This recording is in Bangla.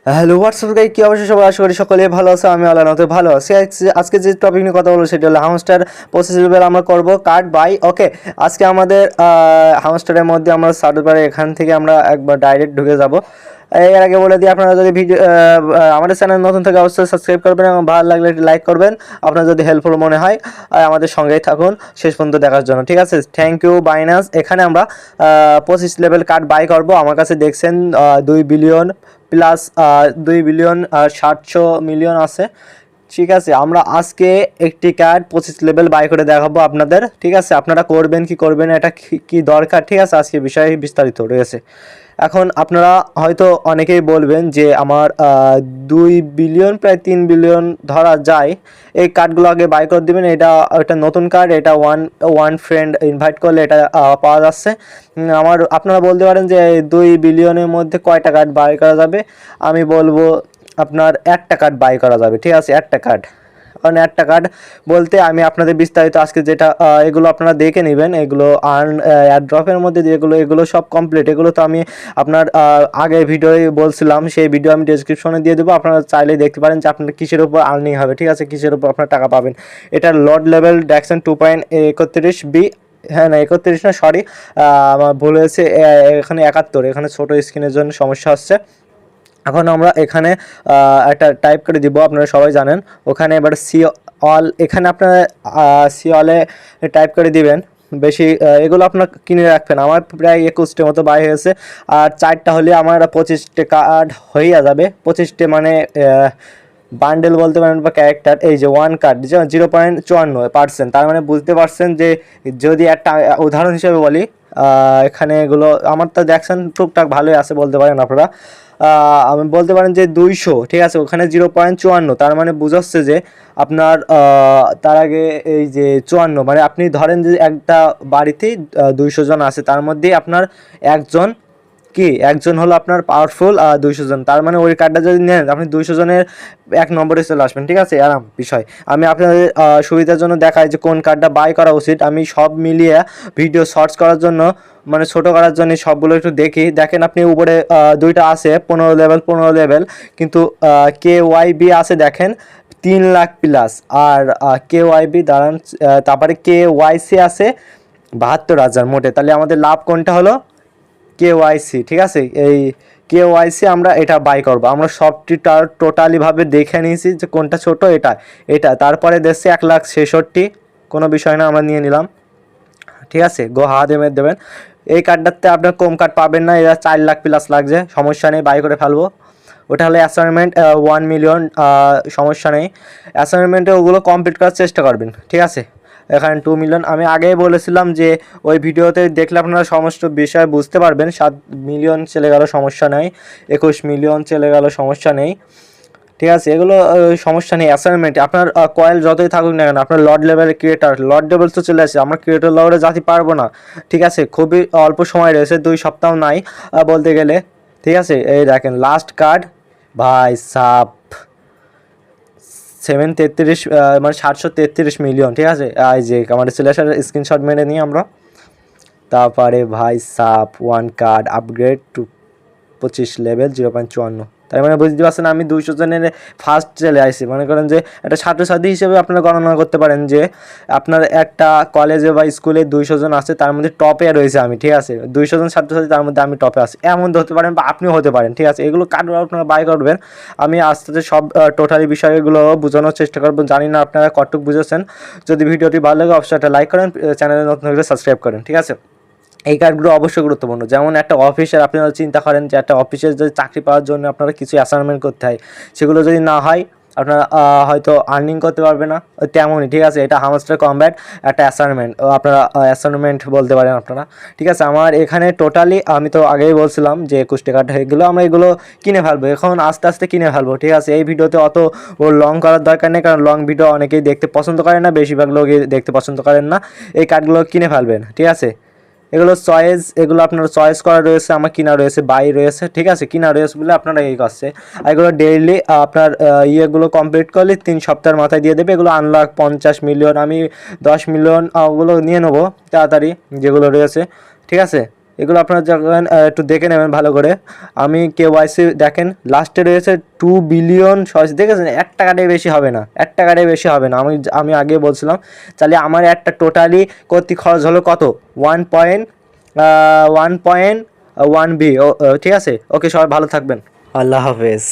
হ্যালো হোয়াটসঅ্যাপ গাই, কি অবশ্যই সবাই আশা করি সকলে ভালো আছে। আমি আল্লাহর ভালো আছি। আজকে যে টপিক নিয়ে কথা বলবো সেটা হলো হামস্টার প্রসেস লেভেল আমরা করব কার্ড বাই। ওকে, আজকে আমাদের হামস্টারের মধ্যে আমরা সার্ভারে এখান থেকে আমরা একবার ডাইরেক্ট ঢুকে যাব। এর আগে বলে দিই, আপনারা যদি ভিডিও আমাদের চ্যানেল নতুন থেকে অবশ্যই সাবস্ক্রাইব করবেন এবং ভালো লাগলে লাইক করবেন। আপনার যদি হেল্পফুল মনে হয় আমাদের সঙ্গেই থাকুন শেষ পর্যন্ত দেখার জন্য, ঠিক আছে। Thank you Binance. এখানে আমরা 25 লেভেল কার্ড বাই করব। আমার কাছে দেখছেন 2 বিলিয়ন প্লাস 2,700,000,000 আছে, ঠিক আছে। আমরা আজকে একটি কার্ড 25 লেভেল বাই করে দেখাবো আপনাদের, ঠিক আছে। আপনারা করবেন কি করবেন এটা কি দরকার, ঠিক আছে, আজকে বিষয়ে বিস্তারিত রয়েছে। এখন আপনারা হয়তো অনেকেই বলবেন যে আমার 2 বিলিয়ন প্রায় 3 বিলিয়ন ধরা যায়, এই কার্ডগুলো আগে বাই করে দেবেন। এটা নতুন কার্ড, এটা ওয়ান ফ্রেন্ড ইনভাইট করলে এটা পাওয়া যাচ্ছে। আপনারা বলতে পারেন যে 2 বিলিয়নের মধ্যে কয়টা কার্ড বাই করা যাবে। আমি বলবো আপনার একটা কার্ড বাই করা যাবে, ঠিক আছে, একটা কার্ড। কারণ একটা কার্ড বলতে আমি আপনাদের বিস্তারিত আজকে যেটা এগুলো আপনারা দেখে নেবেন। এগুলো এয়ারড্রপের মধ্যে এগুলো সব কমপ্লিট। এগুলো তো আমি আপনার আগের ভিডিওয় বলছিলাম, সেই ভিডিও আমি ডেসক্রিপশনে দিয়ে দেবো। আপনারা চাইলেই দেখতে পারেন যে আপনার কিসের উপর আর্নিং হবে, ঠিক আছে, কিসের উপর আপনার টাকা পাবেন। এটার লর্ড লেভেল ড্যাকসন 2.31 বি, হ্যাঁ না 31 না, সরি আমার ভুল হয়েছে, এখানে 71, এখানে ছোটো স্ক্রিনের জন্য সমস্যা হচ্ছে। এখন আমরা এখানে একটা টাইপ করে দিব, আপনারা সবাই জানেন। ওখানে এবার সি অল, এখানে আপনারা সি অলে টাইপ করে দিবেন। বেশি এগুলো আপনার কিনে রাখবেন। আমার প্রায় 21টা মতো বাই হয়েছে, আর 4টা হলে আমার 25টা কার্ড হয়ে যাবে। 25টা মানে বান্ডেল বলতে পারেন বা ক্যারেক্টার। এই যে ওয়ান কার্ড 0.54%, তার মানে বুঝতে পারছেন যে যদি একটা উদাহরণ হিসেবে বলি, এখানে এগুলো আমার তো দেখছেন টুকটাক ভালোই আছে বলতে পারেন আপনারা। আমি বলতে পারেন যে 200, ঠিক আছে, ওখানে 0.54, তার মানে বুঝাচ্ছে যে আপনার তার আগে এই যে 54, মানে আপনি ধরেন যে একটা বাড়িতেই 200 জন আছে, তার মধ্যেই আপনার একজন হলো আপনার পাওয়ারফুল 200 জন। তার মানে ওই কার্ডটা যদি নেন আপনি 200 জনের 1 নম্বরে চলে আসবেন, ঠিক আছে, আরাম বিষয়। আমি আপনাদের সুবিধার জন্য দেখাই যে কোন কার্ডটা বাই করা উচিত। আমি সব মিলিয়ে ভিডিও শর্টস করার জন্য, মানে ছোটো করার জন্য সবগুলো একটু দেখেন। আপনি উপরে দুইটা আছে 15 লেভেল, কিন্তু KYB আছে দেখেন 3 লাখ প্লাস, আর KYB দাঁড়ান, তারপরে KYC আছে 72,000 মোটে। তাহলে আমাদের লাভ কোনটা হলো? KYC, ঠিক আছে। এই KYC আমরা এটা বাই করব। আমরা সবটি টোটালিভাবে দেখে নিয়েছি যে কোনটা ছোট, এটা তারপরে দেখছি 1,66,000, কোনো বিষয় না, আমরা নিয়ে নিলাম, ঠিক আছে। গো হা দেবেন। এই কার্ডটাতে আপনার কম কার্ড পাবেন না, এরা 4 লাখ প্লাস লাগছে, সমস্যা নেই, বাই করে ফেলবো। ওটা হলে অ্যাসাইনমেন্ট 1 মিলিয়ন, সমস্যা নেই। অ্যাসাইনমেন্টে ওগুলো কমপ্লিট করার চেষ্টা করবেন, ঠিক আছে। এখানে 2 মিলিয়ন আমি আগেই বলেছিলাম যে ওই ভিডিওতে দেখলে আপনারা সমস্ত বিষয় বুঝতে পারবেন। 7 মিলিয়ন চলে গেল, সমস্যা নেই। 21 মিলিয়ন চলে গেল, সমস্যা নেই, ঠিক আছে। এগুলো সমস্যা নেই। অ্যাসাইনমেন্ট আপনার কয়েল যতই থাকুক না কেন, আপনার লর্ড লেভেলের ক্রিয়েটার, লর্ড লেভেল তো চলে আসে, আমরা ক্রিয়েটার লেভেলে যাতে পারবো না, ঠিক আছে। খুবই অল্প সময় রয়েছে, 2 সপ্তাহ নাই বলতে গেলে, ঠিক আছে। এই দেখেন লাস্ট কার্ড, ভাই সাপ 733, মানে 733 মিলিয়ন, ঠিক আছে। এই যে আমাদের চলে আসার স্ক্রিনশট মেরে নিই আমরা। তারপরে ভাই সাপ one card upgrade two 25 level 0.54, তার মানে বুঝতে পারছেন আমি 200 জনের ফার্স্ট চলে আসছি। মনে করেন যে একটা ছাত্রছাত্রী হিসেবে আপনারা গণনা করতে পারেন যে আপনার একটা কলেজে বা স্কুলে 200 জন আছে, তার মধ্যে টপে রয়েছে আমি, ঠিক আছে। 200 জন ছাত্রছাত্রী, তার মধ্যে আমি টপে আছি, এমন হতে পারেন বা আপনিও হতে পারেন, ঠিক আছে। এগুলো কার্ড আপনারা বাই করবেন। আমি আস্তে আস্তে সব টোটালি বিষয়গুলো বোঝানোর চেষ্টা করবো। জানি না আপনারা কতটুকু বুঝেছেন। যদি ভিডিওটি ভালো লাগে অবশ্যই একটা লাইক করেন, চ্যানেলে নতুন হলে সাবস্ক্রাইব করেন, ঠিক আছে। এই কার্ডগুলো অবশ্যই গুরুত্বপূর্ণ। যেমন একটা অফিসের আপনারা চিন্তা করেন যে একটা অফিসের যদি চাকরি পাওয়ার জন্য আপনারা কিছু অ্যাসাইনমেন্ট করতে হয়, সেগুলো যদি না হয় আপনারা হয়তো আর্নিং করতে পারবে না, তেমনই, ঠিক আছে। এটা হামস্টার কমব্যাট একটা অ্যাসাইনমেন্ট, আপনারা অ্যাসাইনমেন্ট বলতে পারেন আপনারা, ঠিক আছে। আমার এখানে টোটালি আমি তো আগেই বলছিলাম যে 21 কার্ড এগুলো আমরা এগুলো কিনে ফেলবো, এখন আস্তে আস্তে কিনে ফেলবো, ঠিক আছে। এই ভিডিওতে অত লং করার দরকার নেই, কারণ লং ভিডিও অনেকেই দেখতে পছন্দ করেন না, বেশিরভাগ লোকই দেখতে পছন্দ করেন না। এই কার্ডগুলো কিনে ফেলবেন, ঠিক আছে। এগুলো চয়েস, এগুলো আপনার চয়েস করা রয়েছে, আমার কিনা রয়েছে, বাই রয়েছে, ঠিক আছে। কিনা রয়েছে বলে আপনারা এই করছে। এগুলো ডেইলি আপনার ইয়েগুলো কমপ্লিট করলে 3 সপ্তাহের মাথায় দিয়ে দেবে। এগুলো আনলক 50 মিলিয়ন, আমি 10 মিলিয়ন ওগুলো নিয়ে নেবো তাড়াতাড়ি যেগুলো রয়েছে, ঠিক আছে। এগুলো আপনারা যখন একটু দেখে নেবেন ভালো করে। আমি কেওয়াইসি দেখেন লাস্টে রয়েছে 2 বিলিয়ন দেখেছেন, 1 টাকাটাই বেশি হবে না, 1 টাকাটাই বেশি হবে না। আমি আগে বলছিলাম। তাহলে আমার একটা টোটালি কর্তৃক খরচ হলো কত? 1.1 বি। ঠিক আছে, ওকে, সবাই ভালো থাকবেন, আল্লাহ হাফেজ।